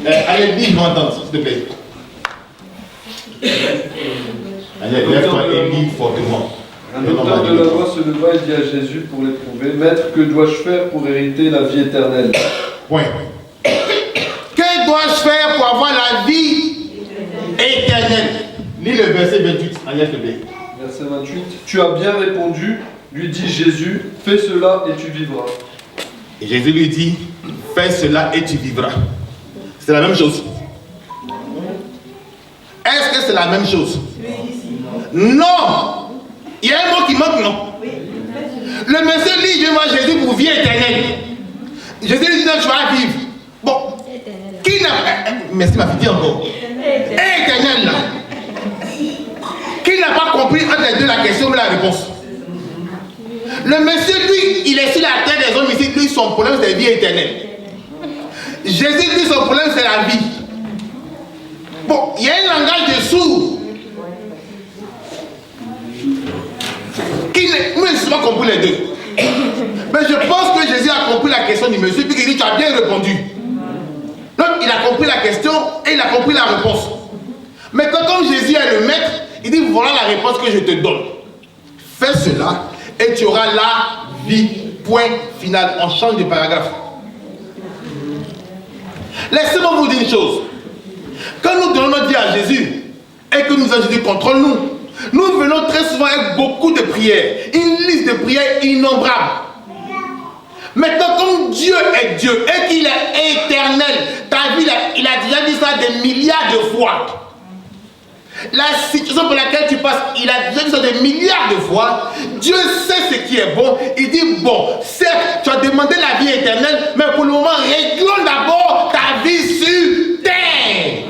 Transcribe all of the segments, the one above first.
Allez, dis, je vais entendre, s'il te plaît. Allez, lève-toi et lis fortement. Un docteur de la loi se leva et dit à Jésus pour l'éprouver, Maître, que dois-je faire pour hériter la vie éternelle? Point. Que dois-je faire pour avoir la vie éternelle? Lis le verset 28, Agnès, s'il te plaît. Verset 28. Tu as bien répondu, lui dit Jésus, fais cela et tu vivras. Et Jésus lui dit, fais cela et tu vivras. C'est la même chose. Est-ce que c'est la même chose? Non! Il y a un mot qui manque, non? Le monsieur dit, je vois Jésus pour vie éternelle. Jésus lui dit, non, tu vas vivre. Bon, qui n'a pas... Merci ma fille encore. Éternel là. Qui n'a pas compris entre les deux la question ou la réponse? Le monsieur, lui, il est sur la terre des hommes ici, lui, son problème c'est la vie éternelle. Jésus, lui, son problème c'est la vie. Bon, il y a un langage de sourd. Moi, je n'ai pas compris les deux. Mais je pense que Jésus a compris la question du monsieur, puis il dit, tu as bien répondu. Donc, il a compris la question et il a compris la réponse. Maintenant, comme Jésus est le maître, il dit, voilà la réponse que je te donne. Fais cela et tu auras la vie. Point final. On change de paragraphe. Laissez-moi vous dire une chose. Quand nous donnons notre vie à Jésus et que nous avons Jésus contrôle-nous, nous venons très souvent avec beaucoup de prières, une liste de prières innombrables. Maintenant, comme Dieu est Dieu et qu'il est éternel, ta vie, il a déjà dit ça des milliards de fois. La situation pour laquelle tu passes, il a déjà dit ça des milliards de fois. Dieu sait ce qui est bon. Il dit, bon, certes, tu as demandé la vie éternelle, mais pour le moment, réglons d'abord ta vie sur terre.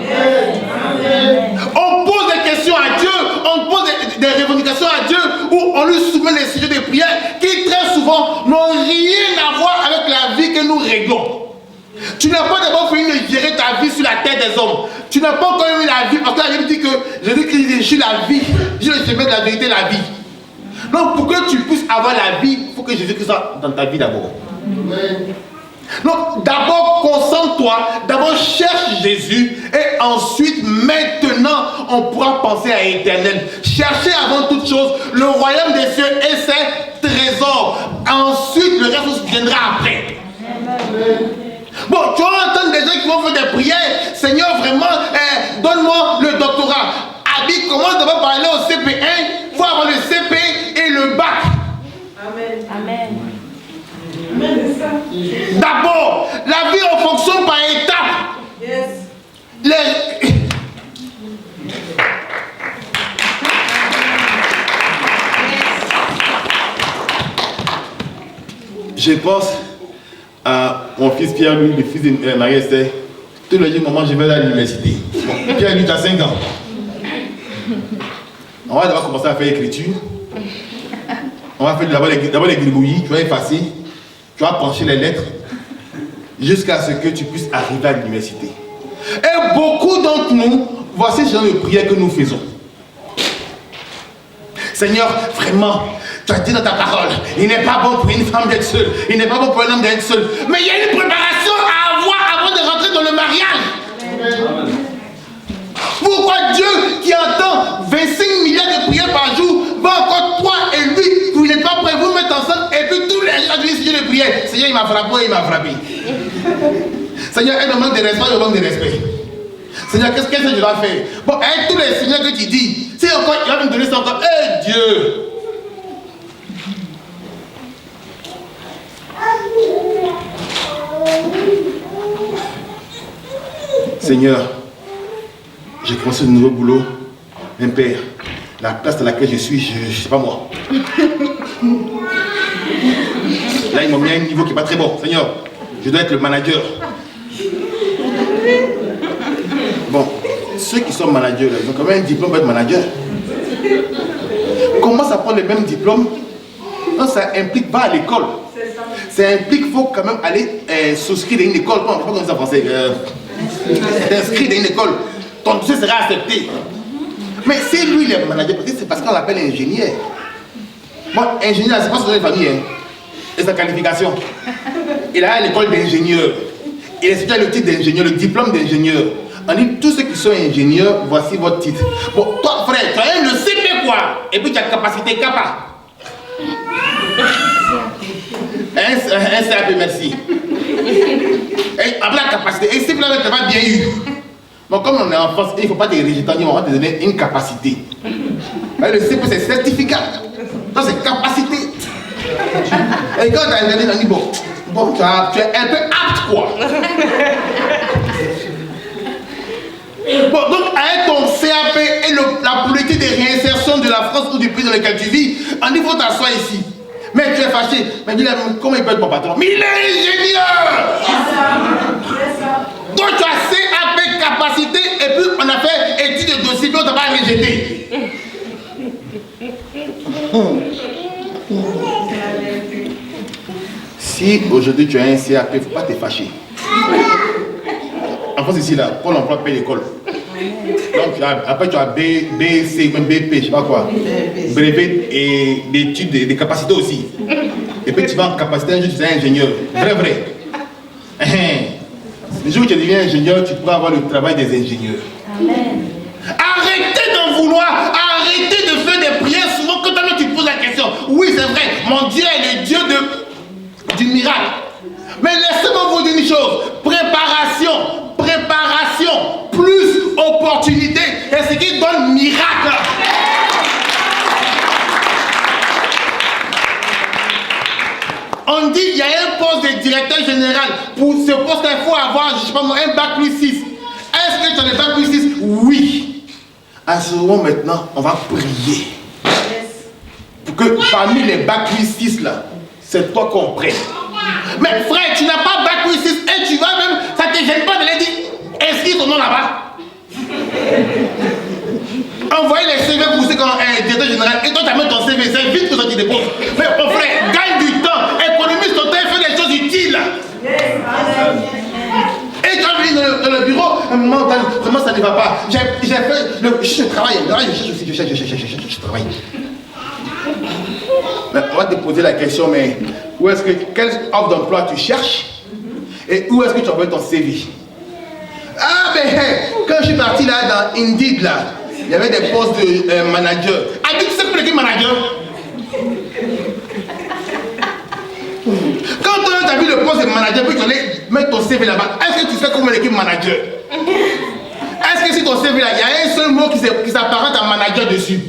On pose des questions à Dieu, on pose des revendications à Dieu, où on lui soumet des sujets de prière qui très souvent n'ont rien à voir avec la vie que nous réglons. Tu n'as pas d'abord fini de gérer ta vie sur la terre des hommes. Tu n'as pas encore eu la vie, parce que la Bible dit que Jésus-Christ dit, je suis la vie, je suis le chemin de la vérité, la vie. Donc pour que tu puisses avoir la vie, il faut que Jésus-Christ soit dans ta vie d'abord. Donc d'abord concentre-toi, d'abord cherche Jésus et ensuite maintenant on pourra penser à l'éternel. Cherchez avant toute chose le royaume des cieux et ses trésors. Ensuite le reste viendra après. Bon, tu vas entendre des gens qui vont faire des prières. Seigneur, vraiment, donne-moi le doctorat. Abi, comment d'abord parler au CP1? Il faut avoir le CP et le bac. Amen. Amen. D'abord, la vie on fonctionne par étapes. Yes. Je pense à mon fils Pierre, lui, le fils de Marie-Esther. Tous les jours, maman, je vais à l'université. Bon, Pierre, lui, tu as 5 ans. On va d'abord commencer à faire l'écriture. On va faire d'abord les gribouillis, tu vas effacer. Tu vas pencher les lettres jusqu'à ce que tu puisses arriver à l'université. Et beaucoup d'entre nous, voici ce genre de prière que nous faisons. Seigneur, vraiment, tu as dit dans ta parole, il n'est pas bon pour une femme d'être seule, il n'est pas bon pour un homme d'être seul. Mais il y a une préparation à avoir avant de rentrer dans le mariage. Amen. Pourquoi Dieu qui entend 25 milliards de prières par jour, va encore toi et lui, vous n'êtes pas prêts, vous mettre ensemble, et puis tous les gens disent Dieu de prière. Seigneur, il m'a frappé, il m'a frappé. Seigneur, elle me manque de respect, je manque de respect. Seigneur, qu'est-ce que je dois faire? Bon, avec tous les seigneurs que tu dis, c'est encore, il va me donner ça encore. Eh Dieu! Seigneur, j'ai commencé un nouveau boulot. Mon Père, la place dans laquelle je suis, je ne sais pas moi. Là, ils m'ont mis à un niveau qui n'est pas très bon. Seigneur, je dois être le manager. Bon, ceux qui sont managers, ils ont quand même un diplôme pour être manager. Comment ça prend le même diplôme? Non, ça implique, va à l'école. Ça implique qu'il faut quand même aller souscrire dans une école. Comment on dit ça en français? T'inscrire dans une école. Ton dossier sera accepté. Mais c'est lui le manager, c'est parce qu'on l'appelle ingénieur. Bon, ingénieur, c'est pas son nom de famille, hein. Et sa qualification. Il a à l'école d'ingénieur. Et c'est le titre d'ingénieur, le diplôme d'ingénieur. On dit, tous ceux qui sont ingénieurs, voici votre titre. Bon, toi, frère, tu as le CP quoi? Et puis tu as capacité capa. Un CAP, merci. Et après la capacité, et si vous l'avez pas bien eu. Bon, comme on est en France, il ne faut pas te rejeter, on va te donner une capacité. Le CP, c'est certificat. Donc, c'est capacité. Et quand tu as regardé, on dit, bon, tu es un peu apte, quoi. Bon, donc, avec ton CAP et la politique de réinsertion de la France ou du pays dans lequel tu vis, on dit, il faut t'asseoir ici. Mais tu es fâché. Mais dis-lui, comment il peut être mon patron? Mais il est ingénieur! Donc, tu as CAP capacité et puis on a fait étude de dossier, puis on t'a pas rejeté. Si aujourd'hui tu as un CAP, il ne faut pas te fâcher. En France, ici, là, Pôle emploi paye l'école. Donc, après, tu as B, C, même BP, je ne sais pas quoi. Brevet et d'études, des capacités aussi. Et puis, tu vas en capacité, un jour, tu seras ingénieur. Vrai. Le jour où tu deviens ingénieur, tu pourras avoir le travail des ingénieurs. Amen. Arrêtez d'en vouloir. Arrêtez de faire des prières. Souvent, quand tu poses la question, oui, c'est vrai, mon Dieu est le Dieu du miracle. Mais laissez-moi vous dire une chose. Préparation, plus opportunité, et ce qui donne miracle. On dit il y a un poste de directeur général. Pour ce poste, il faut avoir, je sais pas moi, un bac plus 6. Est-ce que tu as le bac plus 6? Oui. À ce moment maintenant, on va prier. Pour que parmi les bac plus 6 là, c'est toi qu'on prenne. Mais frère, tu n'as pas bac plus 6 et tu vas même, ça ne te gêne pas de les dire. Inscris ton nom là-bas. Envoyez les CV poussés comme un directeur général et toi tu as mis ton CV, c'est vite que ça te dépose. Mais mon frère, gagne du temps, économise ton temps et fais des choses utiles. Et quand je viens dans le bureau, vraiment ça ne va pas. J'ai fait je travaille, je travaille. Mais on va te poser la question, mais quelle offre d'emploi tu cherches et où est-ce que tu envoies ton CV? Ah ben quand je suis parti là dans Indeed là, il y avait des postes de manager. Ah tu sais pour l'équipe manager? Quand tu as vu le poste de manager, puis tu allais mettre ton CV là-bas, est-ce que tu sais comment l'équipe manager? Est-ce que si ton CV là, il y a un seul mot qui s'apparente à manager dessus?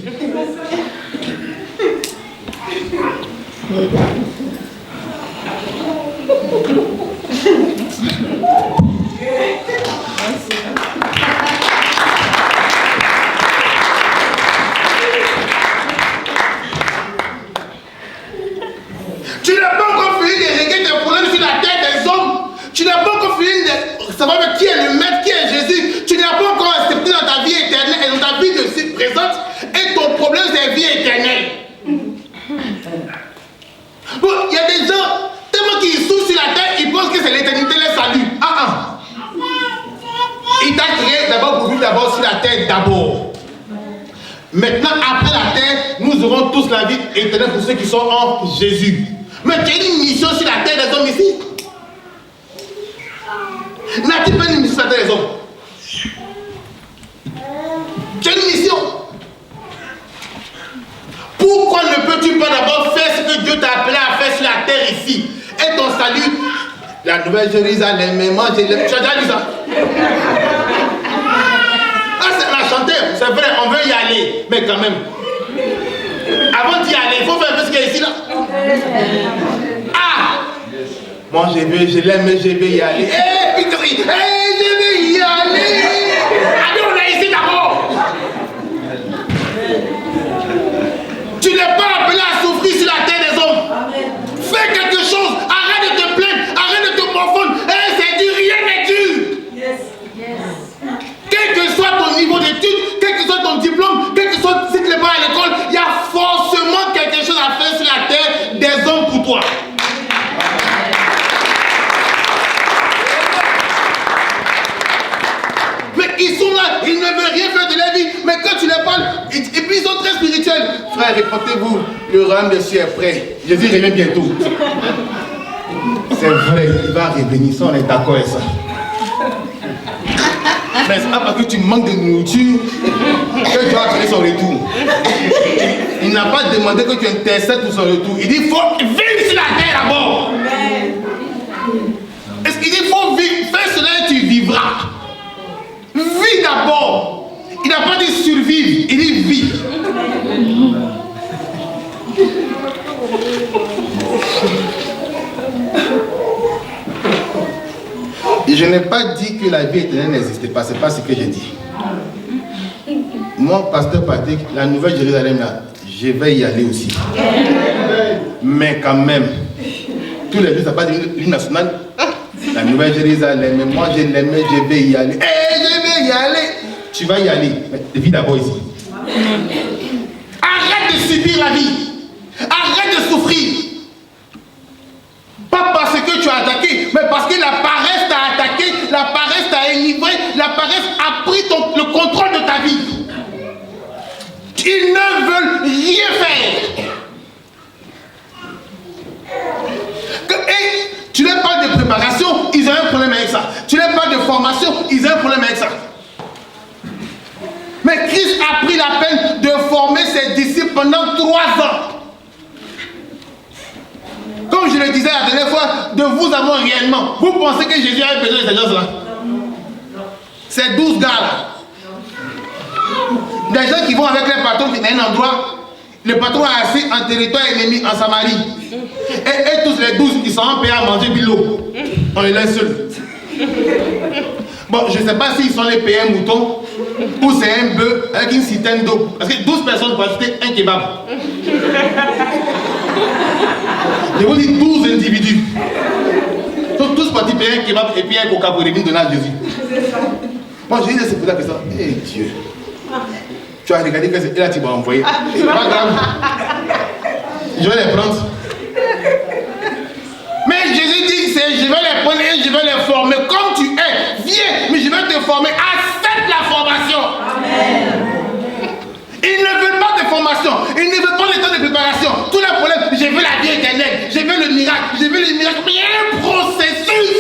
Tu n'as pas encore fini de régler tes problèmes sur la tête des hommes. Tu n'as pas encore fini de savoir qui est le maître, qui est Jésus. Tu n'as pas encore accepté dans ta vie éternelle et dans ta vie de ci présente. Et ton problème c'est vie éternelle. Bon, il y a des gens, tellement qu'ils souffrent sur la terre, ils pensent que c'est l'éternité les salue. Il t'a créé d'abord pour vivre d'abord sur la terre d'abord. Maintenant, après la terre, nous aurons tous la vie éternelle pour ceux qui sont en Jésus. Mais tu as une mission sur la terre des hommes ici? N'a-t-il pas une mission sur la terre des hommes? Tu as une mission. Pourquoi ne peux-tu pas d'abord faire ce que Dieu t'a appelé à faire sur la terre ici? Et ton salut, la nouvelle Jérusalem, mais moi j'ai... Tu as déjà dit ça? Ah, c'est la chanter, c'est vrai, on veut y aller, mais quand même. Avant d'y aller, il faut faire un peu ce qu'il y a ici là. Ah! Moi je l'aime, mais je vais y aller. Hé, Victory! Hé, je vais y aller! Allez, on est ici d'abord! Tu n'es pas appelé à souffrir sur la terre des hommes. Fais quelque chose. Arrête de te plaindre. Arrête de te morfondre. C'est dur, rien n'est dur. Quel que soit ton niveau d'études, quel que soit ton diplôme, quel que soit si tu n'es pas à l'école, il y a forcément quelque chose à faire sur la terre des hommes pour toi. Mais ils sont là, ils ne veulent rien faire de la vie. Mais quand tu leur parles, et puis ils sont très spirituels. Frère, répondez-vous, le royaume des cieux est prêt. Jésus revient bientôt. C'est vrai, il va revenir, ça on est d'accord avec ça. Mais c'est pas parce que tu manques de nourriture que tu vas donner son retour. Il n'a pas demandé que tu intercèdes pour son retour. Il dit il faut vivre sur la terre d'abord. Est-ce qu'il dit il faut vivre, fais cela et tu vivras. Vis d'abord. Il n'a pas dit survivre, il dit vis. Et je n'ai pas dit que la vie éternelle n'existait pas, c'est pas ce que j'ai dit. Moi, pasteur Patrick, la Nouvelle Jérusalem là, je vais y aller aussi. Mais quand même, tous les jours, ça passe l'hymne national. La Nouvelle Jérusalem, mais moi je l'aimais, je vais y aller. Je vais y aller. Tu vas y aller, mais vis d'abord ici. Arrête de subir la vie. Arrête de souffrir. Pas parce que tu as attaqué, mais parce que la paresse t'a attaqué, la paresse t'a enivré, la paresse a pris le contrôle de ta vie. Ils ne veulent rien faire. Et tu leur parles de préparation, ils ont un problème avec ça. Tu leur parles de formation, ils ont un problème avec ça. Mais Christ a pris la peine de former ses disciples pendant 3 ans. Comme je le disais la dernière fois, de vous avoir réellement. Vous pensez que Jésus avait besoin de ces gens-là? Ces 12 gars-là. Des gens qui vont avec les patrons dans un endroit, le patron est assis en territoire ennemi en Samarie. Et tous les 12, ils sont en paix à manger de l'eau. On les laisse seuls. Bon, je ne sais pas s'ils sont les payés moutons ou c'est un bœuf avec une citerne d'eau. Parce que 12 personnes peuvent acheter un kebab. Je vous dis 12 individus. Ils sont tous partis payer un kebab et puis un coca pour venir donner à Jésus. Moi, je dis, c'est pour ça que ça. Eh Dieu. Tu as regardé que c'est là tu m'as envoyé. C'est pas grave. Je vais les prendre. Mais Jésus dit, je vais les prendre et je vais les former comme tu es. Viens, mais je vais te former. Accepte la formation. Amen. Ils ne veulent pas de formation. Ils ne veulent pas le temps de préparation. Tous les problèmes, je veux la vie éternelle. Je veux le miracle. Je veux le miracle. Mais il y a un processus.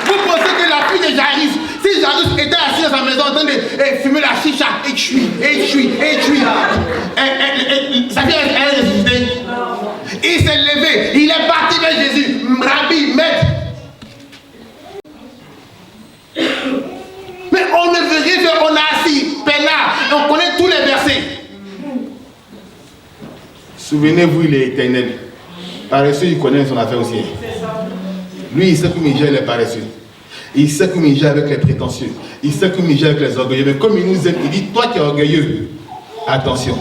Vous pensez que la fille de Jairus, si Jairus était assis dans sa maison en train de fumer la chicha, et cuit. Sa fille elle ressuscité. Il s'est levé, il est parti vers Jésus. Rabbi, maître. Mais on ne veut rien faire, on a assis, peinard, on connaît tous les versets. Souvenez-vous, il est éternel. Paresseux, il connaît son affaire aussi. Lui, il sait comment il gère les paresseux. Il sait comment il gère avec les prétentieux. Il sait comment il gère avec les orgueilleux. Mais comme il nous aime, il dit, toi qui es orgueilleux, attention.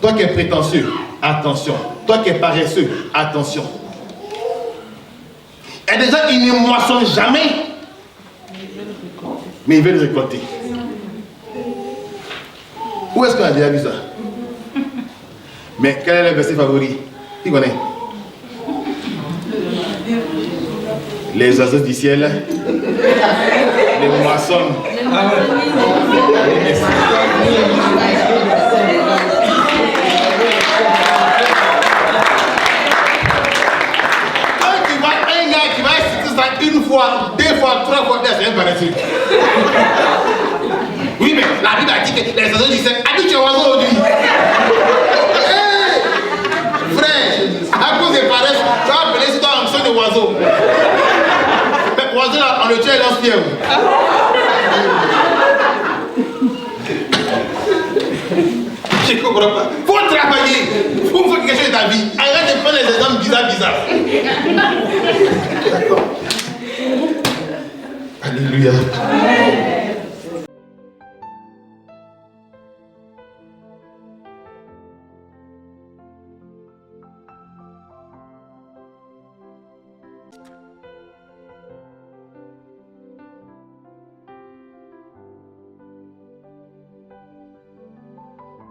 Toi qui es prétentieux, attention. Toi qui es paresseux, attention. Il y a des gens qui ne moissonnent jamais, mais ils veulent récolter. Où est-ce qu'on a déjà vu ça? Mais quel est le verset favori? Qui connaît? Les oiseaux du ciel, les moissonnent. Quand tu vois un gars qui va citer ça une fois, 2 fois, 3 fois, c'est un paresseux. Oui, mais la Bible a dit que les oiseaux du ciel, habituent aux oiseaux aujourd'hui. Frère, à cause des paresses, tu vas appeler ça en son de oiseau. Mais oiseau là, on le tue et lance-pierre. Je ne comprends pas. Il faut travailler. Il faut faire quelque chose de ta vie. Arrête de prendre les exemples bizarres. D'accord. Alléluia.